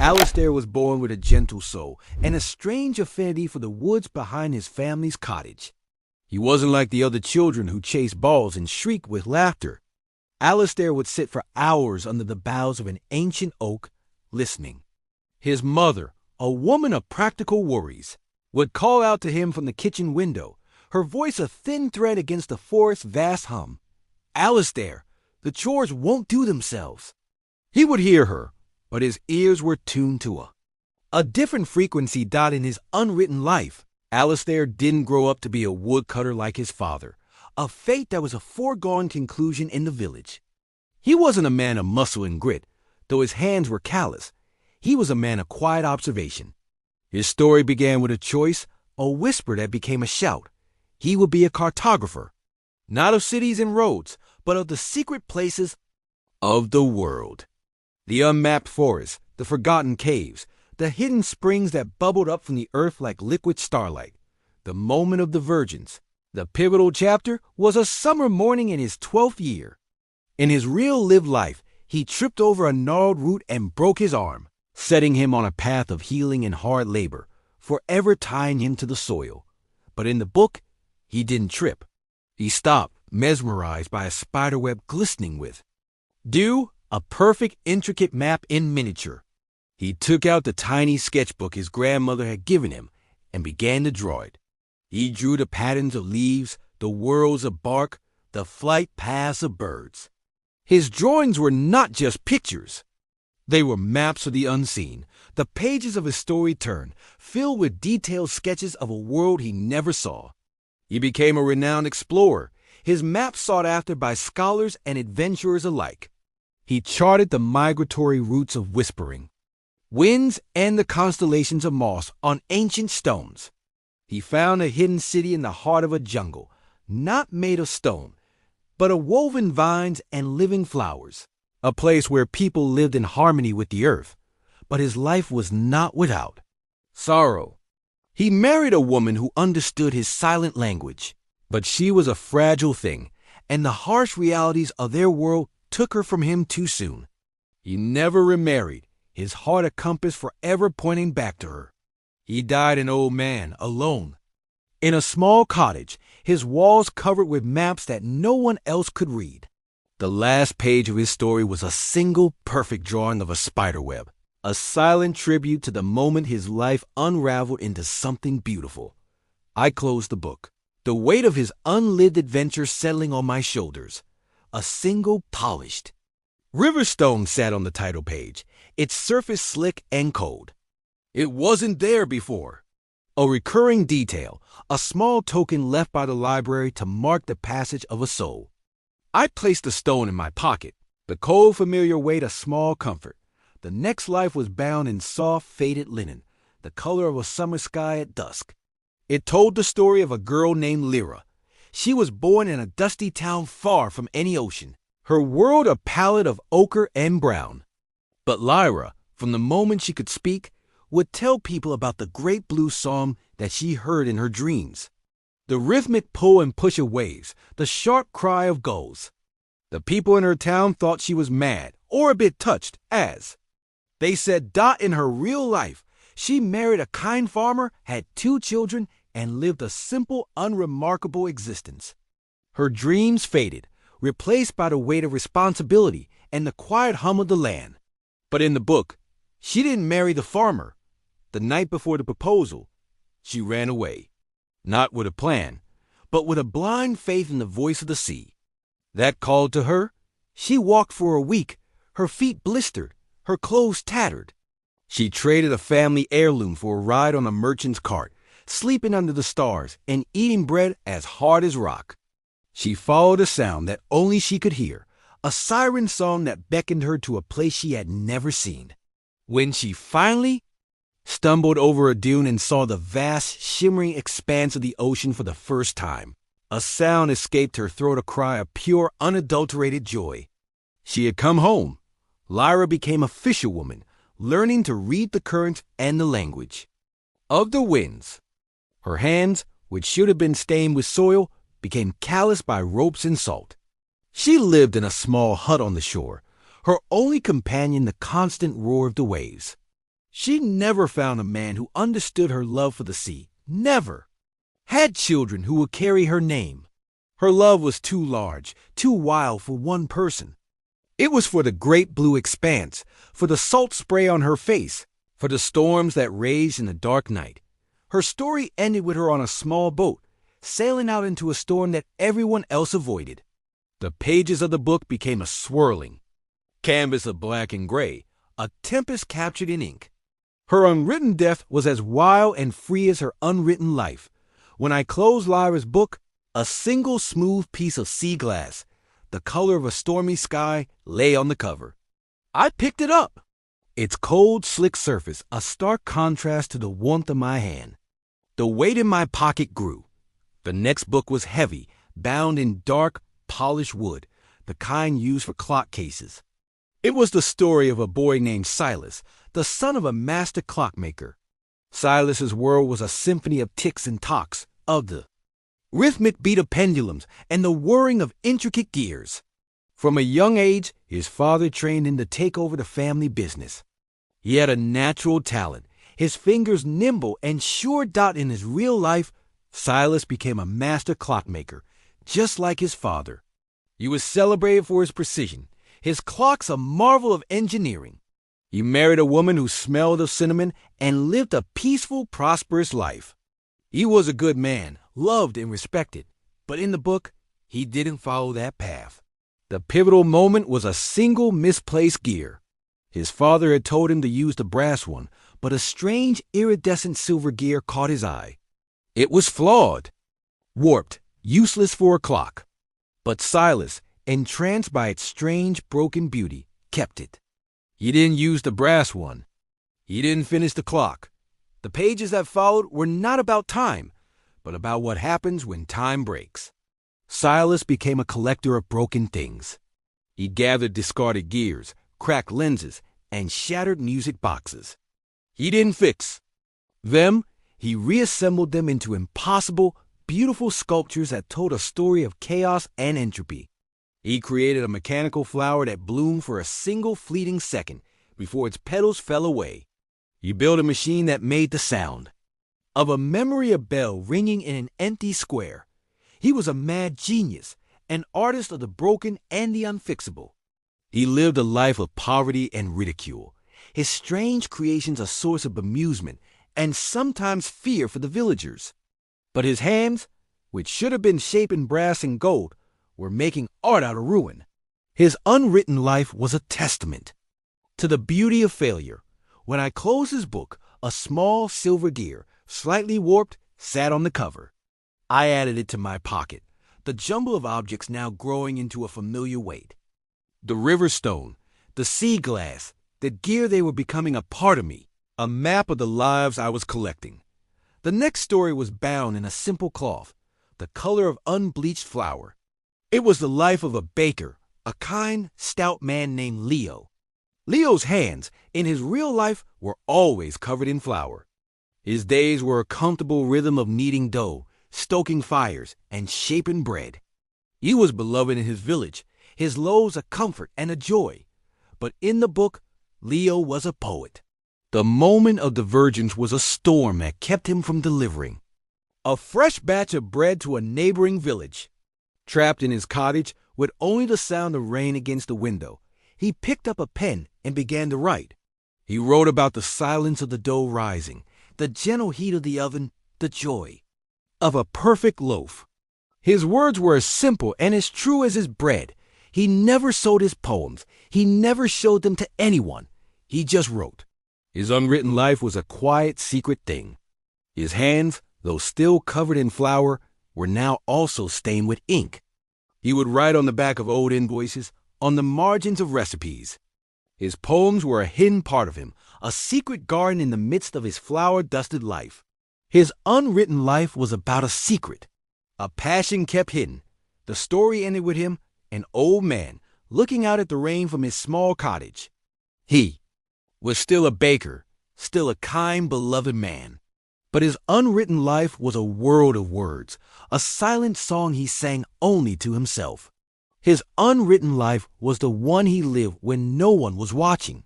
Alistair was born with a gentle soul and a strange affinity for the woods behind his family's cottage. He wasn't like the other children who chased balls and shrieked with laughter. Alistair would sit for hours under the boughs of an ancient oak, listening. His mother, a woman of practical worries, would call out to him from the kitchen window, her voice a thin thread against the forest's vast hum. "Alistair, the chores won't do themselves." He would hear her, but his ears were tuned to a different frequency dot in his unwritten life. Alistair didn't grow up to be a woodcutter like his father, a fate that was a foregone conclusion in the village. He wasn't a man of muscle and grit, though his hands were callous. He was a man of quiet observation. His story began with a choice, a whisper that became a shout. He would be a cartographer, not of cities and roads, but of the secret places of the world. The unmapped forests, the forgotten caves, the hidden springs that bubbled up from the earth like liquid starlight. The moment of divergence. The pivotal chapter was a summer morning in his 12th year. In his real lived life, he tripped over a gnarled root and broke his arm, setting him on a path of healing and hard labor, forever tying him to the soil. But in the book, he didn't trip. He stopped, mesmerized by a spiderweb glistening with dew, a perfect, intricate map in miniature. He took out the tiny sketchbook his grandmother had given him and began to draw it. He drew the patterns of leaves, the whirls of bark, the flight paths of birds. His drawings were not just pictures. They were maps of the unseen. The pages of his story turned, filled with detailed sketches of a world he never saw. He became a renowned explorer, his maps sought after by scholars and adventurers alike. He charted the migratory routes of whispering winds and the constellations of moss on ancient stones. He found a hidden city in the heart of a jungle, not made of stone, but of woven vines and living flowers, a place where people lived in harmony with the earth. But his life was not without sorrow. He married a woman who understood his silent language, but she was a fragile thing, and the harsh realities of their world took her from him too soon. He never remarried, his heart a compass forever pointing back to her. He died an old man, alone, in a small cottage, his walls covered with maps that no one else could read. The last page of his story was a single perfect drawing of a spiderweb, a silent tribute to the moment his life unraveled into something beautiful. I closed the book, the weight of his unlived adventure settling on my shoulders. A single polished Riverstone sat on the title page, its surface slick and cold. It wasn't there before. A recurring detail, a small token left by the library to mark the passage of a soul. I placed the stone in my pocket, the cold familiar weight a small comfort. The next life was bound in soft, faded linen, the color of a summer sky at dusk. It told the story of a girl named Lyra. She was born in a dusty town far from any ocean, her world a palette of ochre and brown. But Lyra, from the moment she could speak, would tell people about the great blue song that she heard in her dreams. The rhythmic pull and push of waves, the sharp cry of gulls. The people in her town thought she was mad or a bit touched as they said Dot in her real life, she married a kind farmer, had 2 children, and lived a simple, unremarkable existence. Her dreams faded, replaced by the weight of responsibility and the quiet hum of the land. But in the book, she didn't marry the farmer. The night before the proposal, she ran away, not with a plan, but with a blind faith in the voice of the sea. That called to her. She walked for a week, her feet blistered, her clothes tattered. She traded a family heirloom for a ride on a merchant's cart, sleeping under the stars and eating bread as hard as rock. She followed a sound that only she could hear, a siren song that beckoned her to a place she had never seen. When she finally stumbled over a dune and saw the vast, shimmering expanse of the ocean for the first time, a sound escaped her throat, a cry of pure, unadulterated joy. She had come home. Lyra became a fisherwoman, learning to read the currents and the language of the winds. Her hands, which should have been stained with soil, became calloused by ropes and salt. She lived in a small hut on the shore, her only companion the constant roar of the waves. She never found a man who understood her love for the sea, never. Had children who would carry her name. Her love was too large, too wild for one person. It was for the great blue expanse, for the salt spray on her face, for the storms that raged in the dark night. Her story ended with her on a small boat, sailing out into a storm that everyone else avoided. The pages of the book became a swirling canvas of black and gray, a tempest captured in ink. Her unwritten death was as wild and free as her unwritten life. When I closed Lyra's book, a single smooth piece of sea glass, the color of a stormy sky, lay on the cover. I picked it up. Its cold, slick surface, a stark contrast to the warmth of my hand. The weight in my pocket grew. The next book was heavy, bound in dark, polished wood, the kind used for clock cases. It was the story of a boy named Silas, the son of a master clockmaker. Silas's world was a symphony of ticks and tocks, of the rhythmic beat of pendulums and the whirring of intricate gears. From a young age, his father trained him to take over the family business. He had a natural talent, his fingers nimble and sure. In his real life, Silas became a master clockmaker, just like his father. He was celebrated for his precision, his clocks a marvel of engineering. He married a woman who smelled of cinnamon and lived a peaceful, prosperous life. He was a good man, loved and respected, but in the book, he didn't follow that path. The pivotal moment was a single misplaced gear. His father had told him to use the brass one, but a strange iridescent silver gear caught his eye. It was flawed, warped, useless for a clock. But Silas, entranced by its strange, broken beauty, kept it. He didn't use the brass one. He didn't finish the clock. The pages that followed were not about time, but about what happens when time breaks. Silas became a collector of broken things. He gathered discarded gears, cracked lenses, and shattered music boxes. He didn't fix them. He reassembled them into impossible, beautiful sculptures that told a story of chaos and entropy. He created a mechanical flower that bloomed for a single fleeting second before its petals fell away. He built a machine that made the sound of a memory of bell ringing in an empty square. He was a mad genius, an artist of the broken and the unfixable. He lived a life of poverty and ridicule, his strange creations a source of amusement and sometimes fear for the villagers. But his hands, which should have been shaping brass and gold, were making art out of ruin. His unwritten life was a testament to the beauty of failure. When I closed his book, a small silver gear, slightly warped, sat on the cover. I added it to my pocket, the jumble of objects now growing into a familiar weight. The river stone, the sea glass, the gear, they were becoming a part of me, a map of the lives I was collecting. The next story was bound in a simple cloth, the color of unbleached flour. It was the life of a baker, a kind, stout man named Leo. Leo's hands, in his real life, were always covered in flour. His days were a comfortable rhythm of kneading dough, stoking fires, and shaping bread. He was beloved in his village, his loaves a comfort and a joy. But in the book, Leo was a poet. The moment of divergence was a storm that kept him from delivering a fresh batch of bread to a neighboring village. Trapped in his cottage, with only the sound of rain against the window, he picked up a pen and began to write. He wrote about the silence of the dough rising, the gentle heat of the oven, the joy of a perfect loaf. His words were as simple and as true as his bread. He never sold his poems. He never showed them to anyone. He just wrote. His unwritten life was a quiet, secret thing. His hands, though still covered in flour, were now also stained with ink. He would write on the back of old invoices, on the margins of recipes. His poems were a hidden part of him, a secret garden in the midst of his flour-dusted life. His unwritten life was about a secret, a passion kept hidden. The story ended with him, an old man, looking out at the rain from his small cottage. He was still a baker, still a kind, beloved man. But his unwritten life was a world of words, a silent song he sang only to himself. His unwritten life was the one he lived when no one was watching.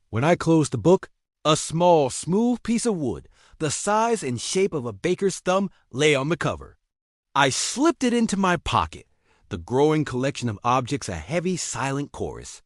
When I closed the book, A small, smooth piece of wood, the size and shape of a baker's thumb, lay on the cover. I slipped it into my pocket, the growing collection of objects a heavy, silent chorus.